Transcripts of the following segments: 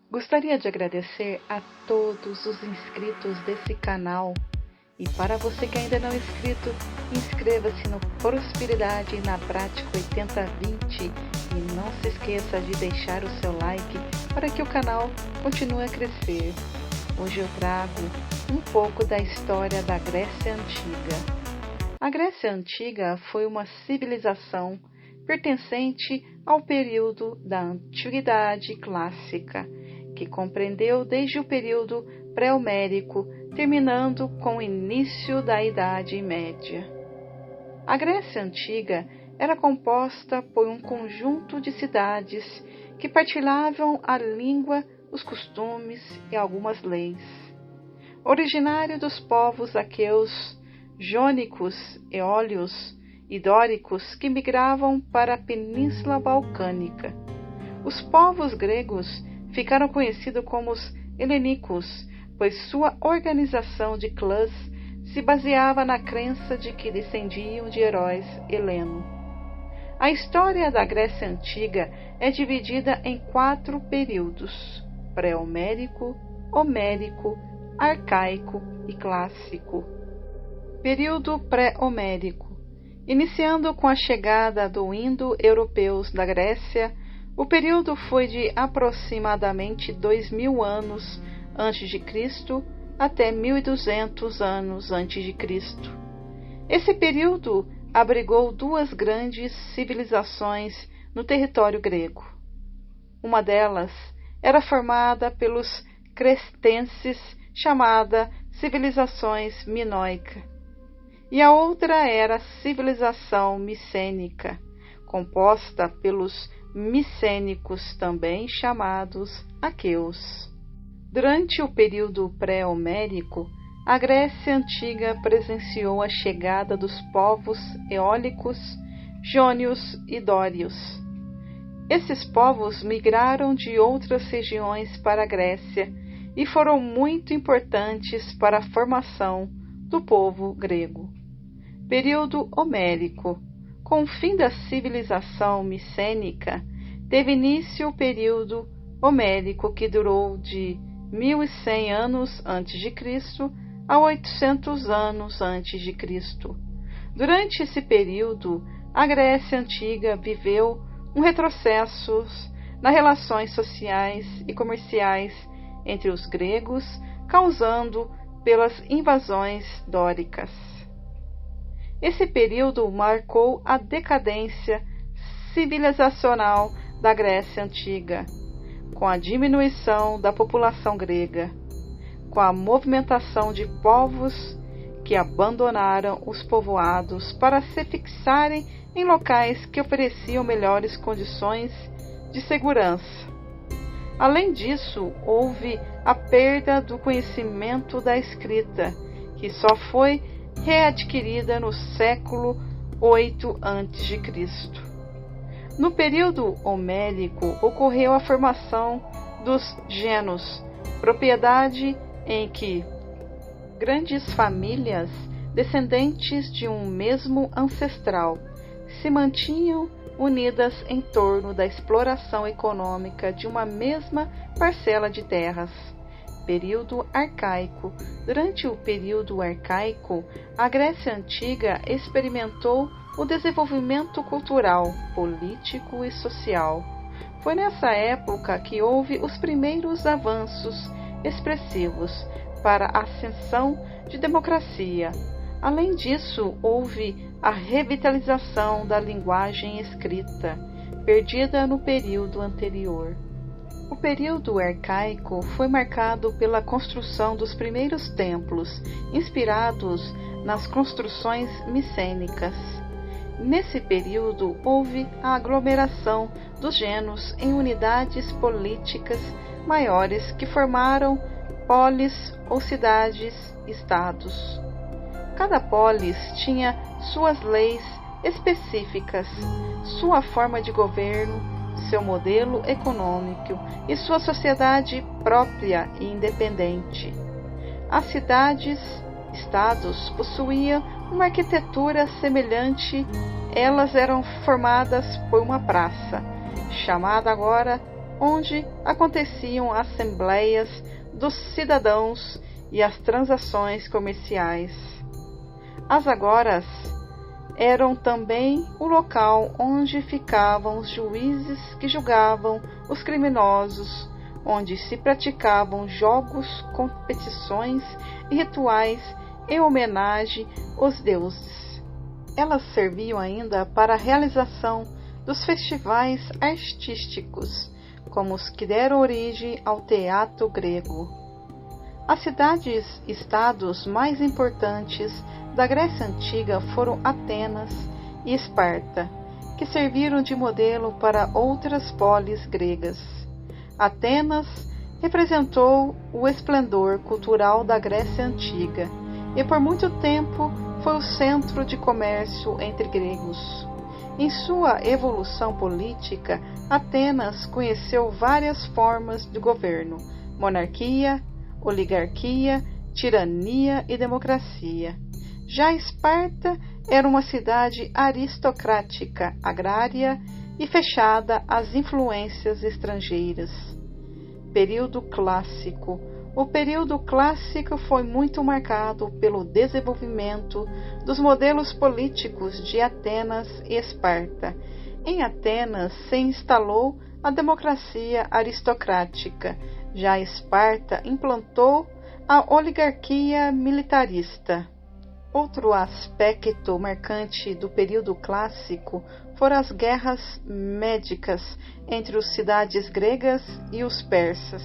Gostaria de agradecer a todos os inscritos desse canal. E para você que ainda não é inscrito, inscreva-se no Prosperidade na Prática 8020 e não se esqueça de deixar o seu like para que o canal continue a crescer. Hoje eu trago um pouco da história da Grécia Antiga. A Grécia Antiga foi uma civilização pertencente ao período da Antiguidade Clássica, que compreendeu desde o período pré-homérico, terminando com o início da Idade Média. A Grécia Antiga era composta por um conjunto de cidades que partilhavam a língua, os costumes e algumas leis. Originário dos povos aqueus, jônicos, eólios e dóricos que migravam para a Península Balcânica. Os povos gregos ficaram conhecidos como os heleníacos, pois sua organização de clãs se baseava na crença de que descendiam de heróis helenos. A história da Grécia Antiga é dividida em 4 períodos: pré-homérico, homérico, arcaico e clássico. Período pré-homérico. Iniciando com a chegada dos indo-europeus da Grécia, o período foi de aproximadamente 2000 anos antes de Cristo até 1200 anos antes de Cristo. Esse período abrigou 2 grandes civilizações no território grego. Uma delas era formada pelos cretenses, chamada civilizações minoica, e a outra era a civilização micênica, composta pelos micênicos, também chamados aqueus. Durante o período pré-homérico, a Grécia Antiga presenciou a chegada dos povos eólicos, jônios e dórios. Esses povos migraram de outras regiões para a Grécia e foram muito importantes para a formação do povo grego. Período homérico. Com o fim da civilização micênica, teve início o período homérico, que durou de 1100 anos a.C. a 800 anos a.C. Durante esse período, a Grécia Antiga viveu um retrocesso nas relações sociais e comerciais entre os gregos, causando pelas invasões dóricas. Esse período marcou a decadência civilizacional da Grécia Antiga, com a diminuição da população grega, com a movimentação de povos que abandonaram os povoados para se fixarem em locais que ofereciam melhores condições de segurança. Além disso, houve a perda do conhecimento da escrita, que só foi readquirida no século VIII a.C. No período homérico, ocorreu a formação dos gênos, propriedade em que grandes famílias descendentes de um mesmo ancestral se mantinham unidas em torno da exploração econômica de uma mesma parcela de terras. Período arcaico. Durante o período arcaico, a Grécia Antiga experimentou o desenvolvimento cultural, político e social. Foi nessa época que houve os primeiros avanços expressivos para a ascensão de democracia. Além disso, houve a revitalização da linguagem escrita, perdida no período anterior. O período arcaico foi marcado pela construção dos primeiros templos, inspirados nas construções micênicas. Nesse período, houve a aglomeração dos gênos em unidades políticas maiores que formaram polis ou cidades-estados. Cada polis tinha suas leis específicas, sua forma de governo, seu modelo econômico e sua sociedade própria e independente. As cidades-estados possuíam uma arquitetura semelhante. Elas eram formadas por uma praça, chamada agora onde aconteciam assembleias dos cidadãos e as transações comerciais. As agoras eram também o local onde ficavam os juízes que julgavam os criminosos, onde se praticavam jogos, competições e rituais em homenagem aos deuses. Elas serviam ainda para a realização dos festivais artísticos, como os que deram origem ao teatro grego. As cidades-estados mais importantes da Grécia Antiga foram Atenas e Esparta, que serviram de modelo para outras polis gregas. Atenas representou o esplendor cultural da Grécia Antiga e por muito tempo foi o centro de comércio entre gregos. Em sua evolução política, Atenas conheceu várias formas de governo: monarquia, oligarquia, tirania e democracia. Já Esparta era uma cidade aristocrática, agrária e fechada às influências estrangeiras. Período clássico. O período clássico foi muito marcado pelo desenvolvimento dos modelos políticos de Atenas e Esparta. Em Atenas se instalou a democracia aristocrática. Já Esparta implantou a oligarquia militarista. Outro aspecto marcante do período clássico foram as guerras médicas entre as cidades gregas e os persas.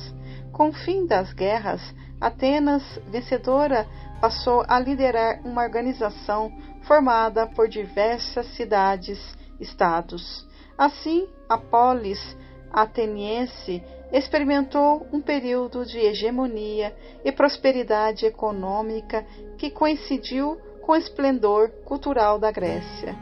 Com o fim das guerras, Atenas, vencedora, passou a liderar uma organização formada por diversas cidades-estados. Assim, a polis ateniense experimentou um período de hegemonia e prosperidade econômica que coincidiu com o esplendor cultural da Grécia.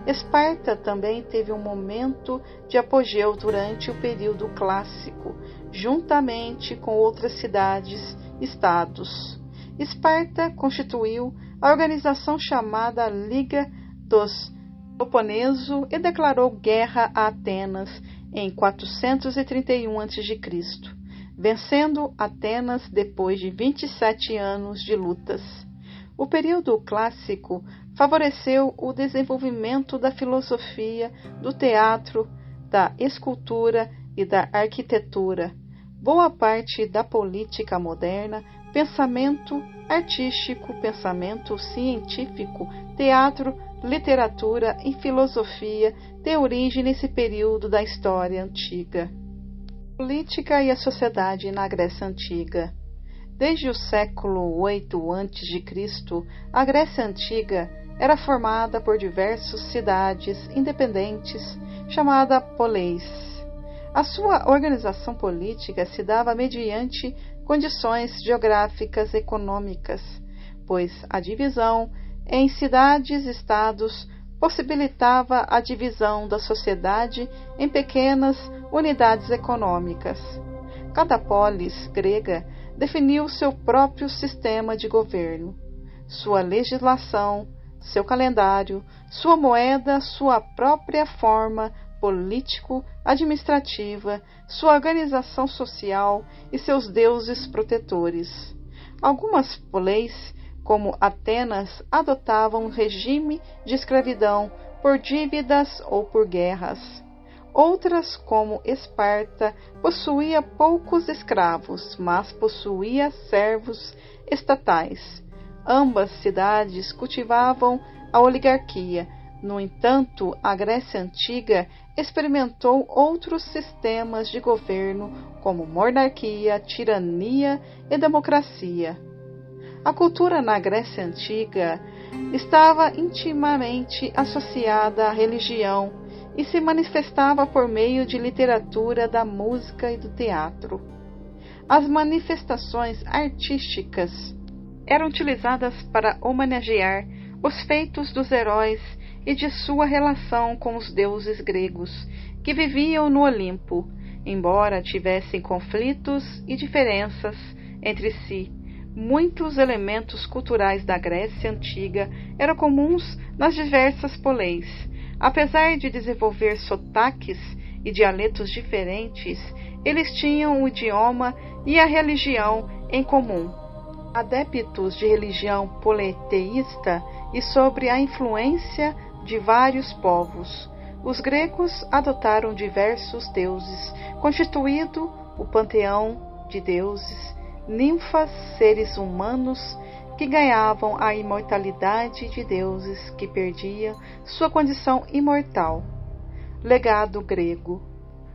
Esparta também teve um momento de apogeu durante o período clássico, juntamente com outras cidades-estados. Esparta constituiu a organização chamada Liga dos Peloponeso e declarou guerra a Atenas em 431 a.C., vencendo Atenas depois de 27 anos de lutas. O período clássico favoreceu o desenvolvimento da filosofia, do teatro, da escultura e da arquitetura. Boa parte da política moderna, pensamento artístico, pensamento científico, teatro, literatura e filosofia têm origem nesse período da história antiga. Política e a sociedade na Grécia Antiga. Desde o século VIII a.C., a Grécia Antiga era formada por diversas cidades independentes chamadas poleis. A sua organização política se dava mediante condições geográficas e econômicas, pois a divisão em cidades-estados possibilitava a divisão da sociedade em pequenas unidades econômicas. Cada polis grega definiu seu próprio sistema de governo, sua legislação, seu calendário, sua moeda, sua própria forma político-administrativa, sua organização social e seus deuses protetores. Algumas poleis, como Atenas, adotavam um regime de escravidão por dívidas ou por guerras. Outras, como Esparta, possuía poucos escravos, mas possuía servos estatais. Ambas cidades cultivavam a oligarquia. No entanto, a Grécia Antiga experimentou outros sistemas de governo, como monarquia, tirania e democracia. A cultura na Grécia Antiga estava intimamente associada à religião e se manifestava por meio de literatura, da música e do teatro. As manifestações artísticas eram utilizadas para homenagear os feitos dos heróis e de sua relação com os deuses gregos que viviam no Olimpo, embora tivessem conflitos e diferenças entre si. Muitos elementos culturais da Grécia Antiga eram comuns nas diversas poleis. Apesar de desenvolver sotaques e dialetos diferentes, eles tinham o idioma e a religião em comum. Adeptos de religião politeísta e sobre a influência de vários povos, os gregos adotaram diversos deuses, constituído o panteão de deuses, ninfas, seres humanos que ganhavam a imortalidade de deuses que perdiam sua condição imortal. Legado grego.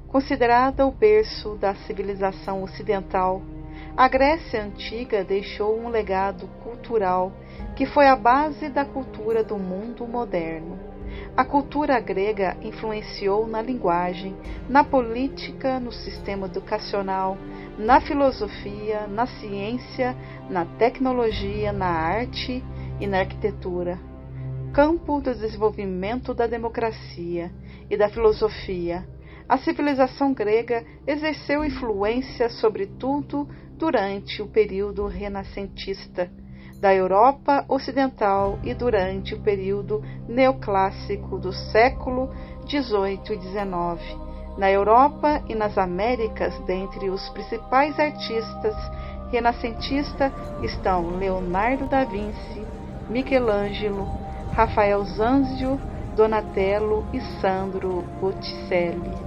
Considerada o berço da civilização ocidental, a Grécia Antiga deixou um legado cultural que foi a base da cultura do mundo moderno. A cultura grega influenciou na linguagem, na política, no sistema educacional, na filosofia, na ciência, na tecnologia, na arte e na arquitetura. Campo do desenvolvimento da democracia e da filosofia, a civilização grega exerceu influência sobre tudo durante o período renascentista da Europa Ocidental e durante o período neoclássico do século XVIII e XIX. Na Europa e nas Américas, dentre os principais artistas renascentistas estão Leonardo da Vinci, Michelangelo, Rafael Sanzio, Donatello e Sandro Botticelli.